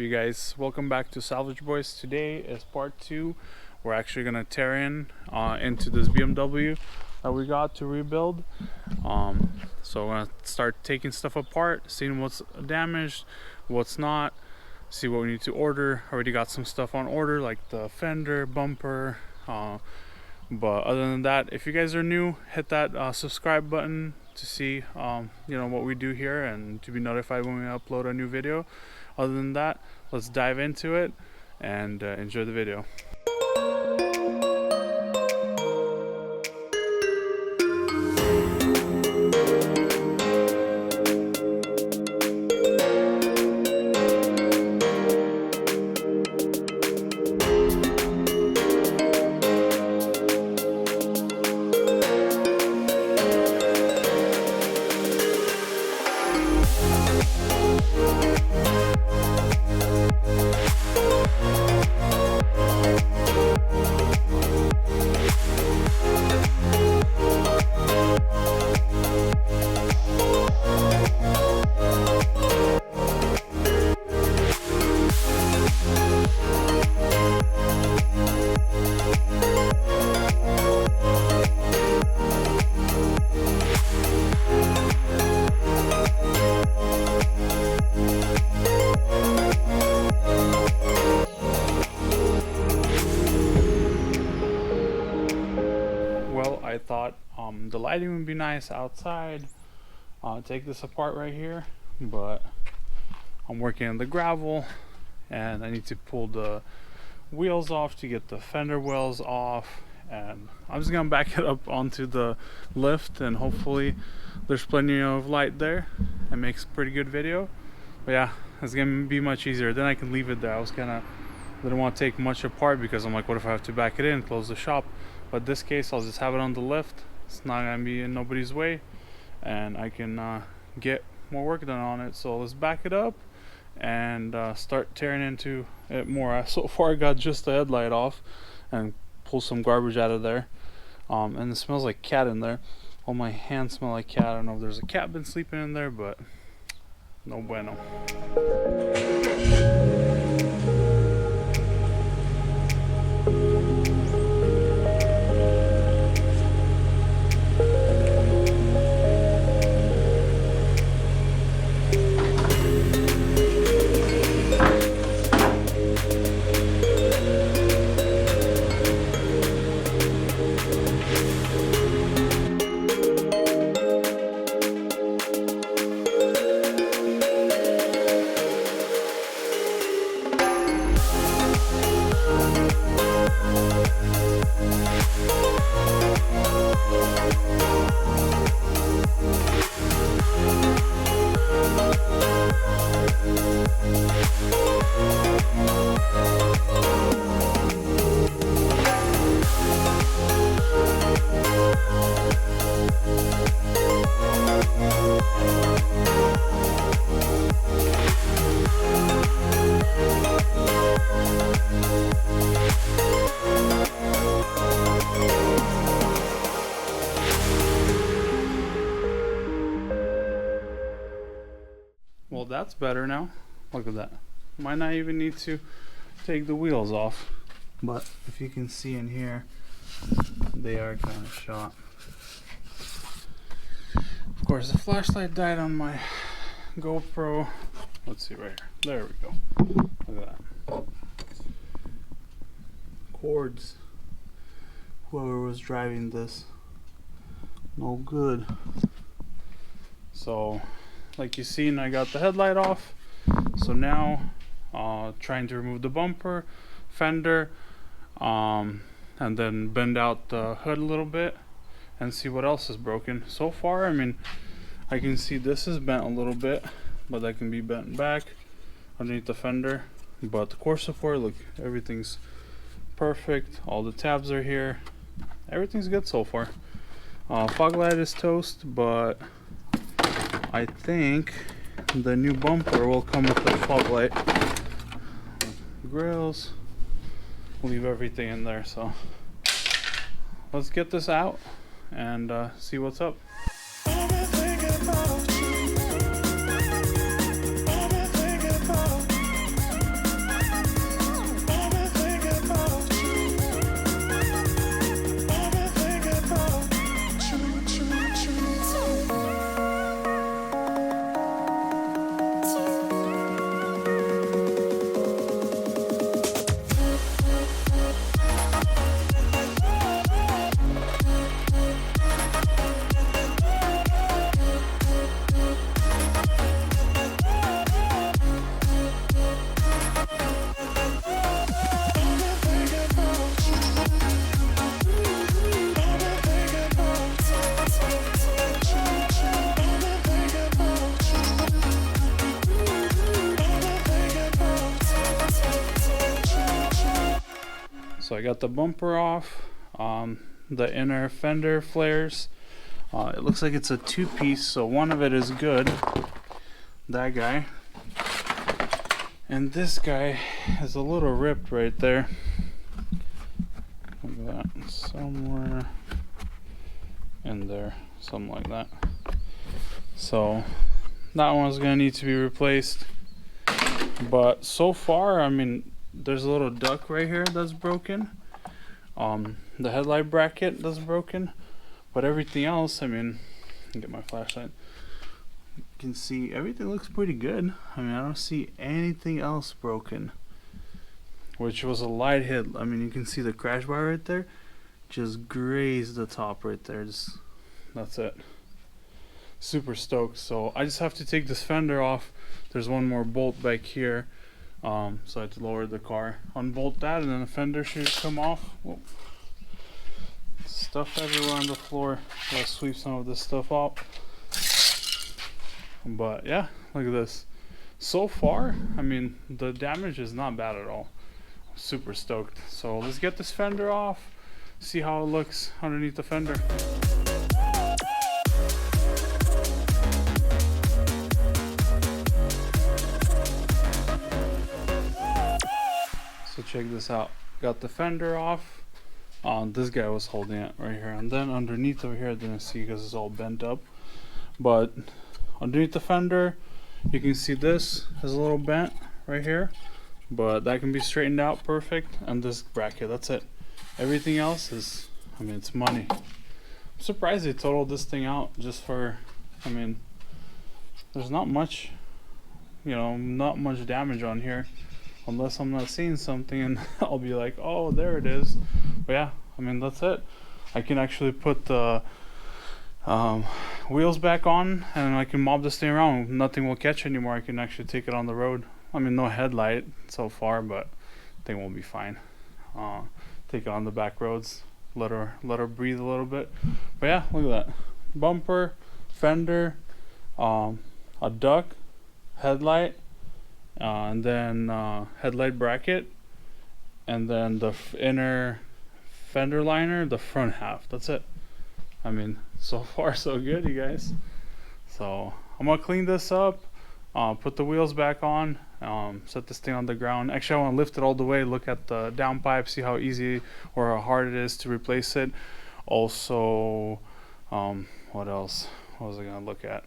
you guys? Welcome back to SalvageBoiz. Today is part 2. We're actually gonna tear into this BMW that we got to rebuild. So we're gonna start taking stuff apart, seeing what's damaged, what's not, see what we need to order. Already got some stuff on order like the fender, bumper, but other than that, if you guys are new, hit that subscribe button to see what we do here and to be notified when we upload a new video. Other than that, let's dive into it and enjoy the video. I thought the lighting would be nice outside, take this apart right here, but I'm working on the gravel and I need to pull the wheels off to get the fender wells off, and I'm just gonna back it up onto the lift and hopefully there's plenty of light there and makes a pretty good video. But yeah, it's gonna be much easier, then I can leave it there. I didn't want to take much apart because I'm like, what if I have to back it in and close the shop? But this case, I'll just have it on the lift. It's not gonna be in nobody's way, and I can get more work done on it. So let's back it up and start tearing into it more. So far, I got just the headlight off and pull some garbage out of there. And it smells like cat in there. All my hands smell like cat. I don't know if there's a cat been sleeping in there, but no bueno. Well, that's better now. Look at that. Might not even need to take the wheels off, but if you can see in here, they are kind of shot. Of course, the flashlight died on my GoPro. Let's see right here. There we go. Look at that. Cords. Whoever was driving this, no good. So like you seen, I got the headlight off, so now trying to remove the bumper, fender, and then bend out the hood a little bit and see what else is broken. So far, I mean, I can see this is bent a little bit, but that can be bent back underneath the fender. But the core support, look, everything's perfect. All the tabs are here. Everything's good so far. Fog light is toast, but I think the new bumper will come with the fog light. Grills, leave everything in there. So let's get this out and see what's up. So I got the bumper off, the inner fender flares. It looks like it's a two-piece, so one of it is good, that guy, and this guy is a little ripped right there. Look at that, somewhere in there, something like that. So that one's gonna need to be replaced. But so far, I mean, there's a little duct right here that's broken. The headlight bracket that's broken, but everything else, I mean, get my flashlight. You can see everything looks pretty good. I mean, I don't see anything else broken, which was a light hit. I mean, you can see the crash bar right there, just grazed the top right there. That's it. Super stoked. So I just have to take this fender off. There's one more bolt back here, so I had to lower the car, unbolt that, and then the fender should come off. Whoa. Stuff everywhere on the floor. Gotta sweep some of this stuff up. But yeah, look at this. So far, I mean, the damage is not bad at all. I'm super stoked. So let's get this fender off, see how it looks underneath the fender. So check this out. Got the fender off. This guy was holding it right here, and then underneath over here I didn't see because it's all bent up, but underneath the fender you can see this is a little bent right here, but that can be straightened out perfect. And this bracket, that's it. Everything else is, I mean, it's money. I'm surprised they totaled this thing out just for, I mean, there's not much, you know, not much damage on here, unless I'm not seeing something and I'll be like, oh, there it is. But yeah, I mean, that's it. I can actually put the wheels back on, and I can mob this thing around. Nothing will catch anymore. I can actually take it on the road. I mean, no headlight so far, but I think we'll be fine. Take it on the back roads, let her breathe a little bit. But yeah, look at that. Bumper, fender, a duct, headlight, and then headlight bracket, and then the inner fender liner, the front half. That's it. I mean, so far so good, you guys. So I'm gonna clean this up, put the wheels back on, set this thing on the ground. Actually, I want to lift it all the way, look at the downpipe, see how easy or how hard it is to replace it. Also, what else? What was I gonna look at?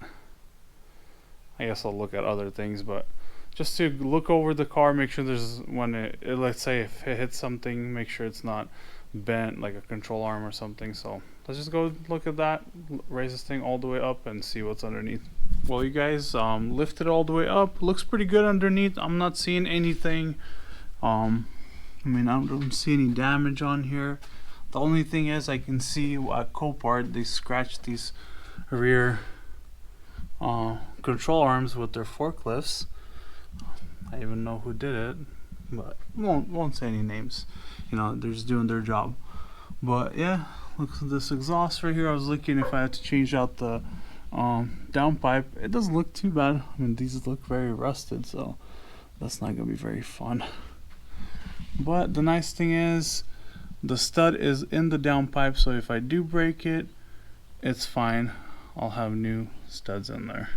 I guess I'll look at other things, but just to look over the car, make sure there's, when it let's say if it hits something, make sure it's not bent like a control arm or something. So let's just go look at that, raise this thing all the way up and see what's underneath. Well, you guys, lift it all the way up. Looks pretty good underneath. I'm not seeing anything. I mean, I don't see any damage on here. The only thing is I can see at Copart they scratched these rear control arms with their forklifts. I even know who did it, but won't say any names. You know, they're just doing their job. But yeah, look at this exhaust right here. I was looking if I had to change out the downpipe. It doesn't look too bad. I mean, these look very rusted, so that's not gonna be very fun. But the nice thing is the stud is in the downpipe, so if I do break it, it's fine. I'll have new studs in there.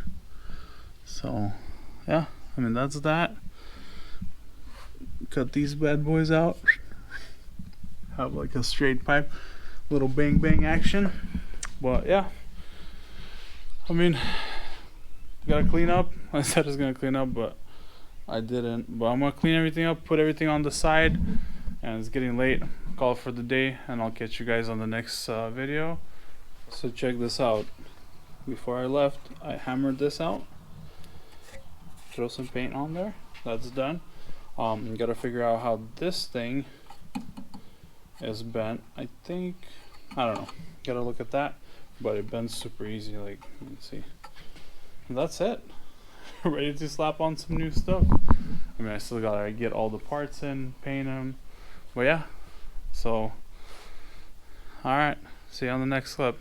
So yeah, I mean, that's that. Cut these bad boys out. Have like a straight pipe, little bang bang action. But yeah, I mean, gotta clean up. I said I was gonna clean up, but I didn't. But I'm gonna clean everything up, put everything on the side, and it's getting late. Call it for the day, and I'll catch you guys on the next video. So check this out. Before I left, I hammered this out. Throw some paint on there. That's done. You gotta figure out how this thing is bent. I think, I don't know, gotta look at that, but it bends super easy. Like, you can see. And that's it. Ready to slap on some new stuff. I mean, I still gotta get all the parts in, paint them, but yeah. So, all right, see you on the next clip.